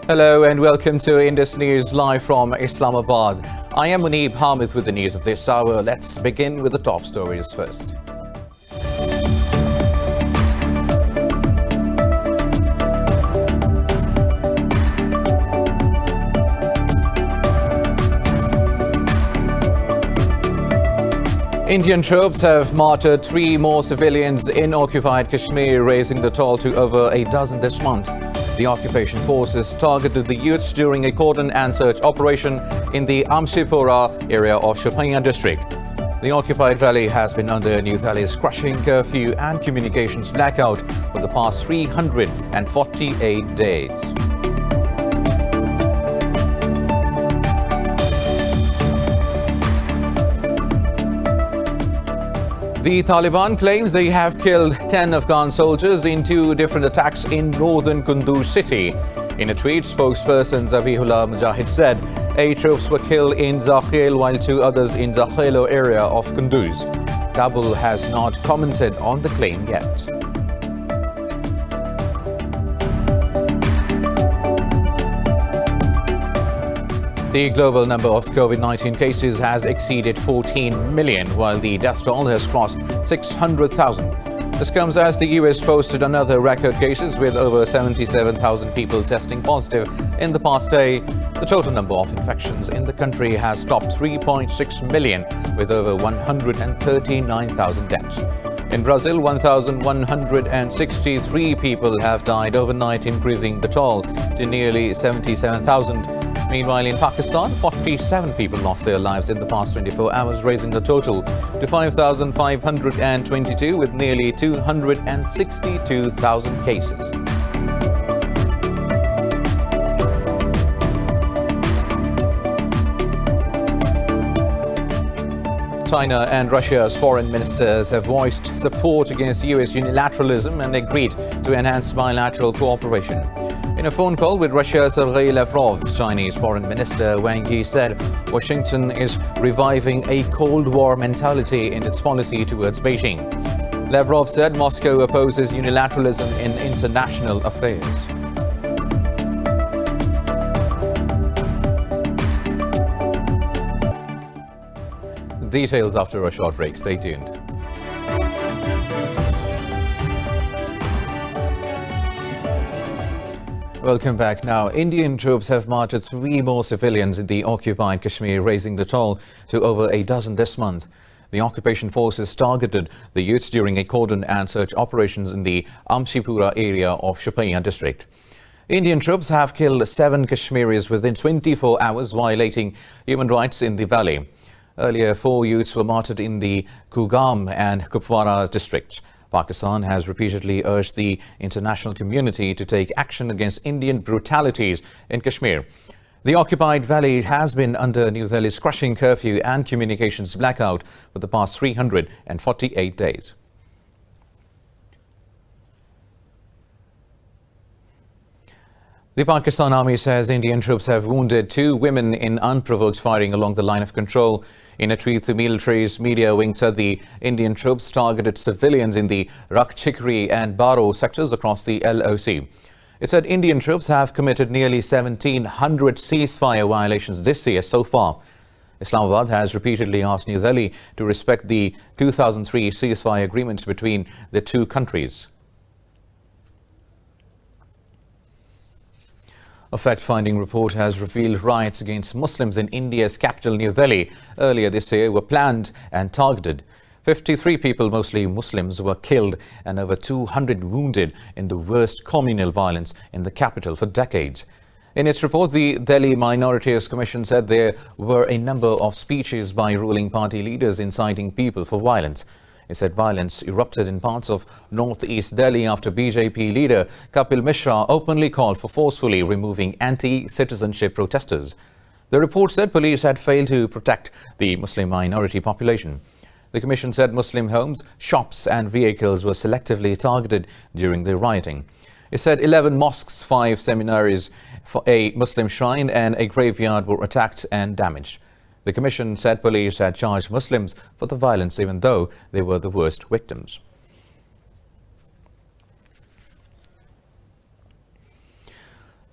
Hello and welcome to Indus News live from Islamabad. I am Muneeb Hamid with the news of this hour. Let's begin with the top stories first. Indian troops have martyred 3 more civilians in occupied Kashmir, raising the toll to over a dozen this month. The occupation forces targeted the youths during a cordon and search operation in the Amshipura area of Shopian district. The occupied valley has been under New Delhi's crushing curfew and communications blackout for the past 348 days. The Taliban claims they have killed 10 Afghan soldiers in 2 different attacks in northern Kunduz city. In a tweet, spokesperson Zabihullah Mujahid said 8 troops were killed in Zakhil while 2 others in Zakhilo area of Kunduz. Kabul has not commented on the claim yet. The global number of COVID-19 cases has exceeded 14 million, while the death toll has crossed 600,000. This comes as the US posted another record cases with over 77,000 people testing positive in the past day. The total number of infections in the country has topped 3.6 million, with over 139,000 deaths. In Brazil, 1,163 people have died overnight, increasing the toll to nearly 77,000. Meanwhile, in Pakistan, 47 people lost their lives in the past 24 hours, raising the total to 5,522 with nearly 262,000 cases. China and Russia's foreign ministers have voiced support against US unilateralism and agreed to enhance bilateral cooperation. In a phone call with Russia's Sergei Lavrov, Chinese Foreign Minister Wang Yi said Washington is reviving a Cold War mentality in its policy towards Beijing. Lavrov said Moscow opposes unilateralism in international affairs. Details after a short break. Stay tuned. Welcome back. Now, Indian troops have martyred 3 more civilians in the occupied Kashmir, raising the toll to over a dozen this month. The occupation forces targeted the youths during a cordon and search operations in the Amshipura area of Shopian district. Indian troops have killed 7 Kashmiris within 24 hours, violating human rights in the valley. Earlier, 4 youths were martyred in the Kugam and Kupwara districts. Pakistan has repeatedly urged the international community to take action against Indian brutalities in Kashmir. The occupied valley has been under New Delhi's crushing curfew and communications blackout for the past 348 days. The Pakistan Army says Indian troops have wounded 2 women in unprovoked firing along the line of control. In a tweet, the military's media wing said the Indian troops targeted civilians in the Rakchikri and Baro sectors across the LOC. It said Indian troops have committed nearly 1,700 ceasefire violations this year so far. Islamabad has repeatedly asked New Delhi to respect the 2003 ceasefire agreement between the 2 countries. A fact-finding report has revealed riots against Muslims in India's capital, New Delhi, earlier this year were planned and targeted. 53 people, mostly Muslims, were killed and over 200 wounded in the worst communal violence in the capital for decades. In its report, the Delhi Minorities Commission said there were a number of speeches by ruling party leaders inciting people for violence. It said violence erupted in parts of northeast Delhi after BJP leader Kapil Mishra openly called for forcefully removing anti-citizenship protesters. The report said police had failed to protect the Muslim minority population. The commission said Muslim homes, shops and vehicles were selectively targeted during the rioting. It said 11 mosques, 5 seminaries, a Muslim shrine and a graveyard were attacked and damaged. The commission said police had charged Muslims for the violence even though they were the worst victims.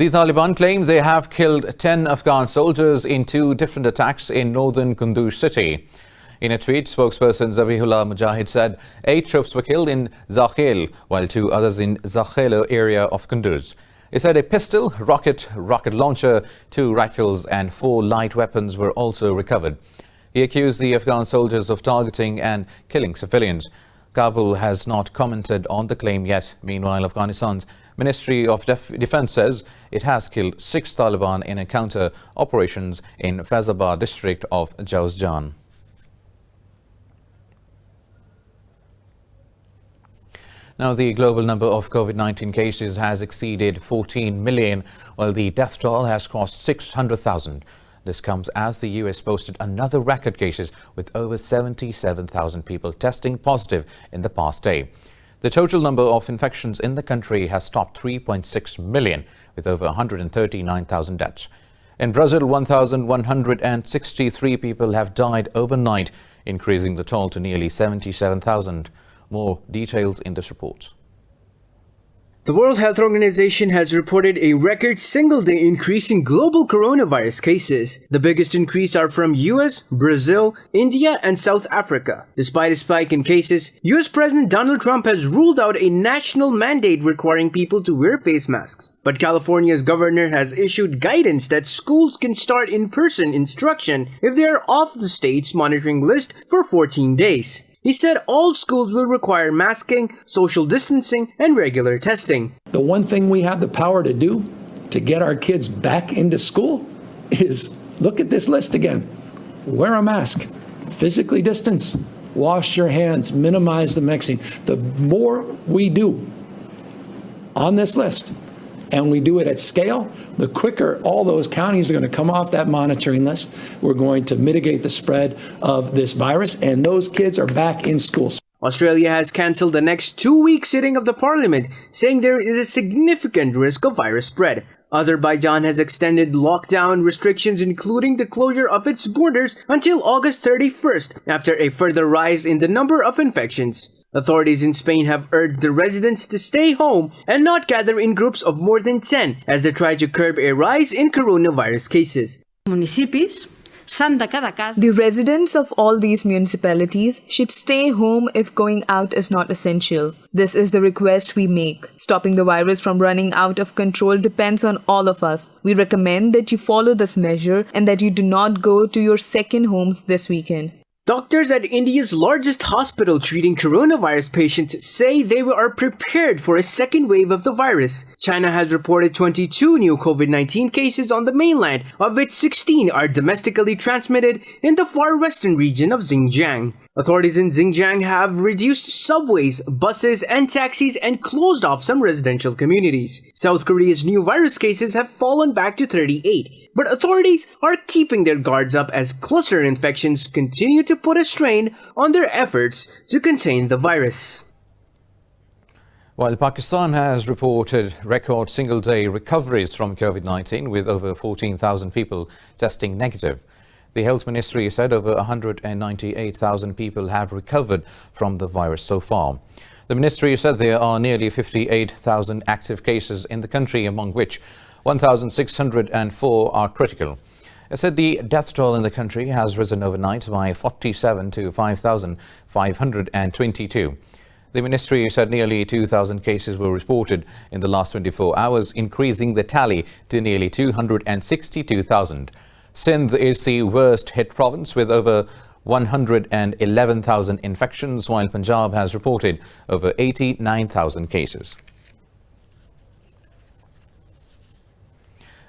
The Taliban claim they have killed 10 Afghan soldiers in 2 different attacks in northern Kunduz city. In a tweet, spokesperson Zabihullah Mujahid said 8 troops were killed in Zakhel, while 2 others in Zakhela area of Kunduz. He said a pistol, rocket launcher, 2 rifles and 4 light weapons were also recovered. He accused the Afghan soldiers of targeting and killing civilians. Kabul has not commented on the claim yet. Meanwhile, Afghanistan's Ministry of Defense says it has killed 6 Taliban in counter operations in Faizabad district of Jawzjan. Now, the global number of COVID-19 cases has exceeded 14 million, while the death toll has crossed 600,000. This comes as the US posted another record cases with over 77,000 people testing positive in the past day. The total number of infections in the country has topped 3.6 million, with over 139,000 deaths. In Brazil, 1,163 people have died overnight, increasing the toll to nearly 77,000. More details in this report. The World Health Organization has reported a record single-day increase in global coronavirus cases. The biggest increase are from US, Brazil, India, and South Africa. Despite a spike in cases, US President Donald Trump has ruled out a national mandate requiring people to wear face masks. But California's governor has issued guidance that schools can start in-person instruction if they are off the state's monitoring list for 14 days. He said all schools will require masking, social distancing, and regular testing. The one thing we have the power to do to get our kids back into school is look at this list again. Wear a mask, physically distance, wash your hands, minimize the mixing. The more we do on this list, and we do it at scale, the quicker all those counties are going to come off that monitoring list. We're going to mitigate the spread of this virus, and those kids are back in school. Australia has cancelled the next 2-week sitting of the parliament, saying there is a significant risk of virus spread. Azerbaijan has extended lockdown restrictions, including the closure of its borders until August 31st, after a further rise in the number of infections. Authorities in Spain have urged the residents to stay home and not gather in groups of more than 10 as they try to curb a rise in coronavirus cases. The residents of all these municipalities should stay home if going out is not essential. This is the request we make. Stopping the virus from running out of control depends on all of us. We recommend that you follow this measure and that you do not go to your second homes this weekend. Doctors at India's largest hospital treating coronavirus patients say they are prepared for a second wave of the virus. China has reported 22 new COVID-19 cases on the mainland, of which 16 are domestically transmitted in the far western region of Xinjiang. Authorities in Xinjiang have reduced subways, buses, and taxis and closed off some residential communities. South Korea's new virus cases have fallen back to 38, but authorities are keeping their guards up as cluster infections continue to put a strain on their efforts to contain the virus. While Pakistan has reported record single-day recoveries from COVID-19 with over 14,000 people testing negative, the Health Ministry said over 198,000 people have recovered from the virus so far. The ministry said there are nearly 58,000 active cases in the country, among which 1,604 are critical. It said the death toll in the country has risen overnight by 47 to 5,522. The ministry said nearly 2,000 cases were reported in the last 24 hours, increasing the tally to nearly 262,000. Sindh is the worst hit province with over 111,000 infections, while Punjab has reported over 89,000 cases.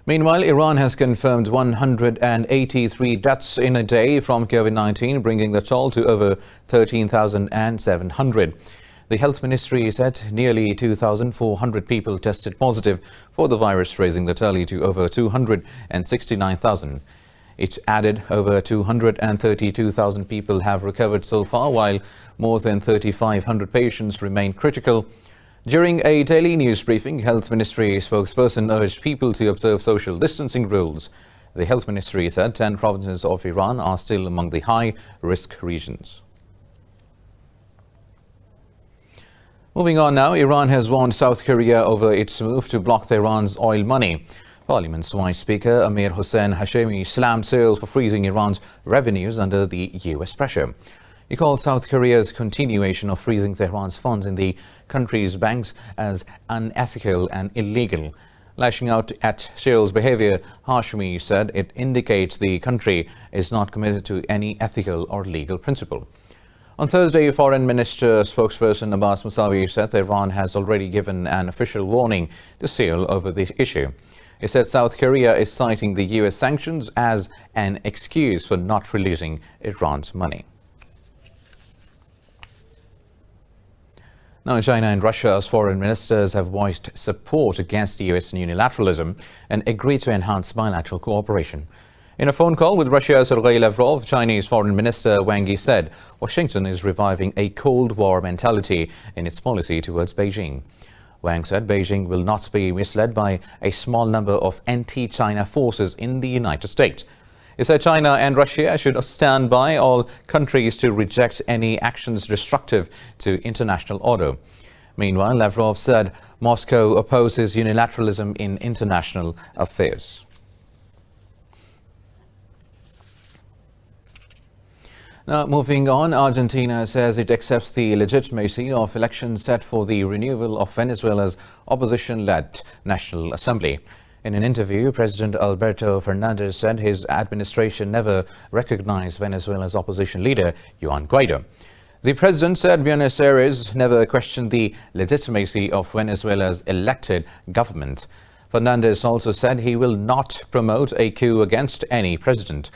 Meanwhile, Iran has confirmed 183 deaths in a day from COVID-19, bringing the toll to over 13,700. The Health Ministry said nearly 2,400 people tested positive for the virus, raising the tally to over 269,000. It added over 232,000 people have recovered so far, while more than 3,500 patients remain critical. During a daily news briefing, Health Ministry spokesperson urged people to observe social distancing rules. The Health Ministry said 10 provinces of Iran are still among the high-risk regions. Moving on now, Iran has warned South Korea over its move to block Tehran's oil money. Parliament's Vice Speaker Amir Hossain Hashemi slammed sales for freezing Iran's revenues under the US pressure. He called South Korea's continuation of freezing Tehran's funds in the country's banks as unethical and illegal. Lashing out at Seoul's behavior, Hashemi said it indicates the country is not committed to any ethical or legal principle. On Thursday, Foreign Minister spokesperson Abbas Mousavi said that Iran has already given an official warning to Seoul over the issue. He said South Korea is citing the US sanctions as an excuse for not releasing Iran's money. Now, China and Russia's foreign ministers have voiced support against US unilateralism and agreed to enhance bilateral cooperation. In a phone call with Russia's Sergei Lavrov, Chinese Foreign Minister Wang Yi said Washington is reviving a Cold War mentality in its policy towards Beijing. Wang said Beijing will not be misled by a small number of anti-China forces in the United States. He said China and Russia should stand by all countries to reject any actions destructive to international order. Meanwhile, Lavrov said Moscow opposes unilateralism in international affairs. Now, moving on, Argentina says it accepts the legitimacy of elections set for the renewal of Venezuela's opposition-led National Assembly. In an interview, President Alberto Fernandez said his administration never recognized Venezuela's opposition leader, Juan Guaido. The president said Buenos Aires never questioned the legitimacy of Venezuela's elected government. Fernandez also said he will not promote a coup against any president.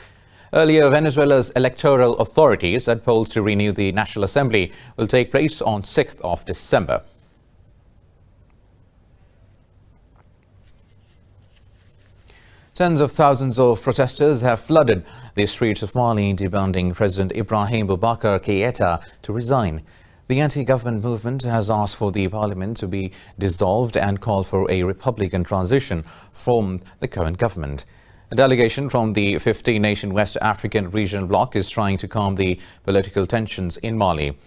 Earlier, Venezuela's electoral authorities said polls to renew the National Assembly will take place on 6th of December. Tens of thousands of protesters have flooded the streets of Mali demanding President Ibrahim Boubacar Keïta to resign. The anti-government movement has asked for the parliament to be dissolved and called for a republican transition from the current government. A delegation from the 15-nation West African regional bloc is trying to calm the political tensions in Mali.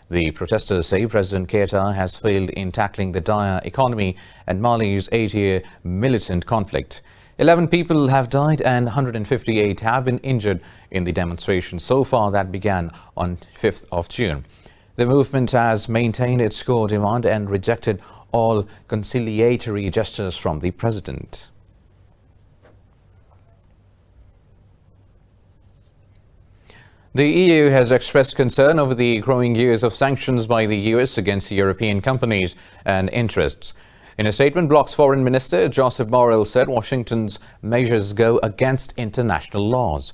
The protesters say President Keïta has failed in tackling the dire economy and Mali's 8-year militant conflict. 11 people have died and 158 have been injured in the demonstration so far that began on 5th of June. The movement has maintained its core demand and rejected all conciliatory gestures from the president. The EU has expressed concern over the growing use of sanctions by the US against European companies and interests. In a statement, Bloc's Foreign Minister Joseph Borrell said Washington's measures go against international laws.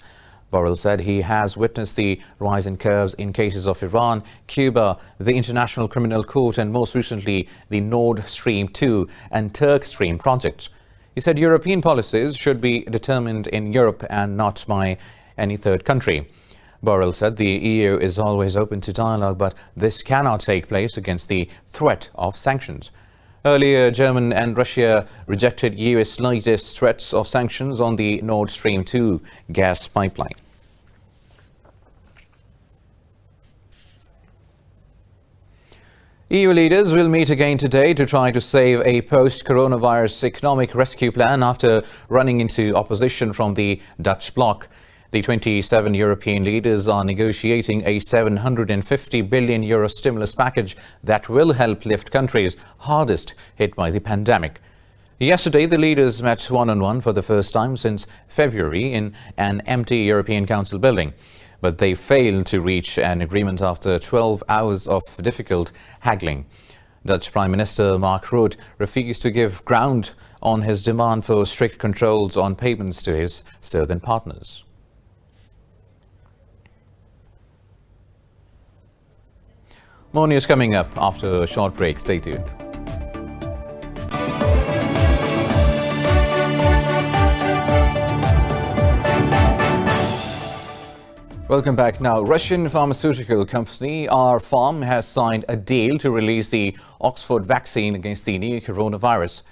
Borrell said he has witnessed the rise in curves in cases of Iran, Cuba, the International Criminal Court, and most recently the Nord Stream 2 and Turk Stream projects. He said European policies should be determined in Europe and not by any third country. Borrell said the EU is always open to dialogue, but this cannot take place against the threat of sanctions. Earlier, Germany and Russia rejected US latest threats of sanctions on the Nord Stream 2 gas pipeline. EU leaders will meet again today to try to save a post-coronavirus economic rescue plan after running into opposition from the Dutch bloc. The 27 European leaders are negotiating a €750 billion stimulus package that will help lift countries hardest hit by the pandemic. Yesterday, the leaders met one-on-one for the first time since February in an empty European Council building. But they failed to reach an agreement after 12 hours of difficult haggling. Dutch Prime Minister Mark Rutte refused to give ground on his demand for strict controls on payments to his southern partners. More news coming up after a short break. Stay tuned. Welcome back. Now, Russian pharmaceutical company R-Pharm has signed a deal to release the Oxford vaccine against the new coronavirus.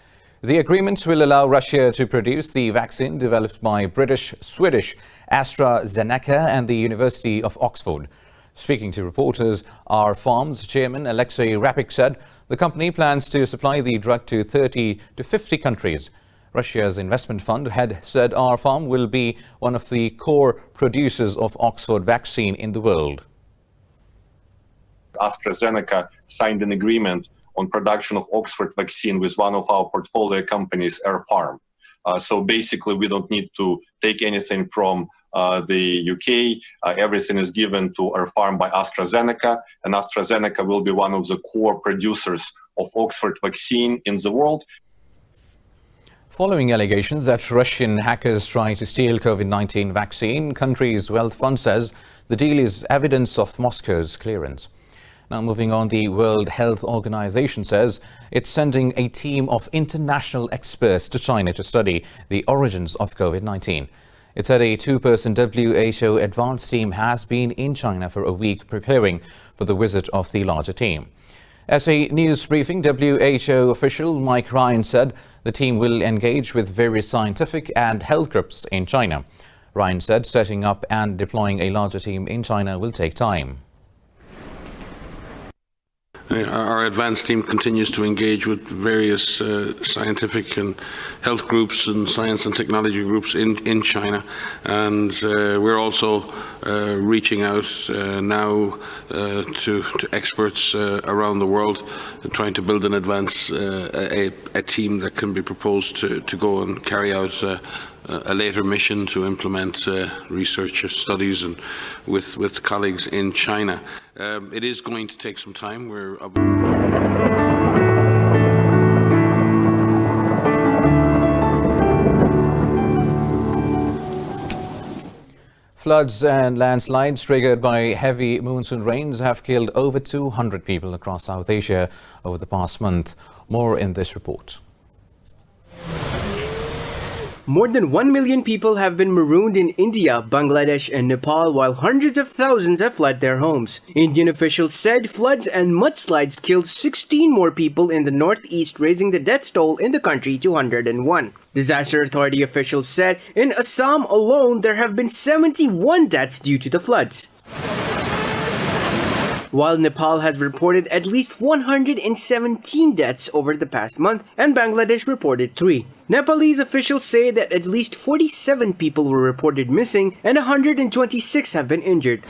The agreement will allow Russia to produce the vaccine developed by British-Swedish AstraZeneca and the University of Oxford. Speaking to reporters, R-Pharm's chairman Alexei Rapik said the company plans to supply the drug to 30 to 50 countries. Russia's investment fund had said our farm will be one of the core producers of Oxford vaccine in the world. AstraZeneca signed an agreement on production of Oxford vaccine with one of our portfolio companies, Air Farm. So basically, we don't need to take anything from the UK. Everything is given to Air Farm by AstraZeneca, and AstraZeneca will be one of the core producers of Oxford vaccine in the world. Following allegations that Russian hackers try to steal COVID-19 vaccine, country's wealth fund says the deal is evidence of Moscow's clearance. Now moving on, the World Health Organization says it's sending a team of international experts to China to study the origins of COVID-19. It said a two-person WHO advanced team has been in China for a week preparing for the visit of the larger team. As a news briefing, WHO official Mike Ryan said the team will engage with various scientific and health groups in China. Ryan said setting up and deploying a larger team in China will take time. Our advanced team continues to engage with various scientific and health groups and science and technology groups in China, and we're also reaching out now to experts around the world, trying to build and advance a team that can be proposed to go and carry out a later mission to implement research studies and with colleagues in China. It is going to take some time. Floods and landslides triggered by heavy monsoon rains have killed over 200 people across South Asia over the past month. More in this report. More than 1 million people have been marooned in India, Bangladesh and Nepal, while hundreds of thousands have fled their homes. Indian officials said floods and mudslides killed 16 more people in the northeast, raising the death toll in the country to 101. Disaster authority officials said in Assam alone there have been 71 deaths due to the floods, while Nepal has reported at least 117 deaths over the past month and Bangladesh reported 3. Nepalese officials say that at least 47 people were reported missing and 126 have been injured.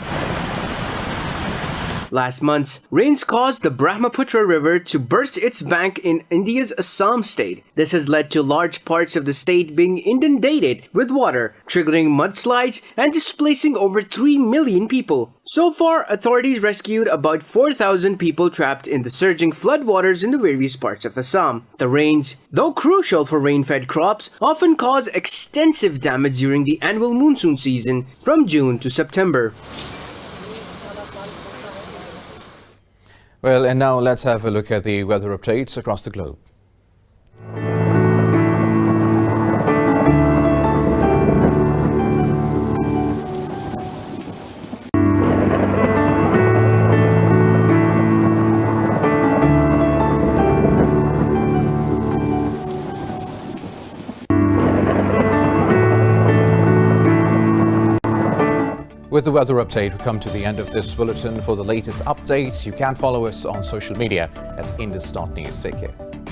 Last month, rains caused the Brahmaputra River to burst its bank in India's Assam state. This has led to large parts of the state being inundated with water, triggering mudslides and displacing over 3 million people. So far, authorities rescued about 4,000 people trapped in the surging floodwaters in the various parts of Assam. The rains, though crucial for rain-fed crops, often cause extensive damage during the annual monsoon season from June to September. Well, and now let's have a look at the weather updates across the globe. With the weather update, we come to the end of this bulletin. For the latest updates, you can follow us on social media at indus.news. Take care.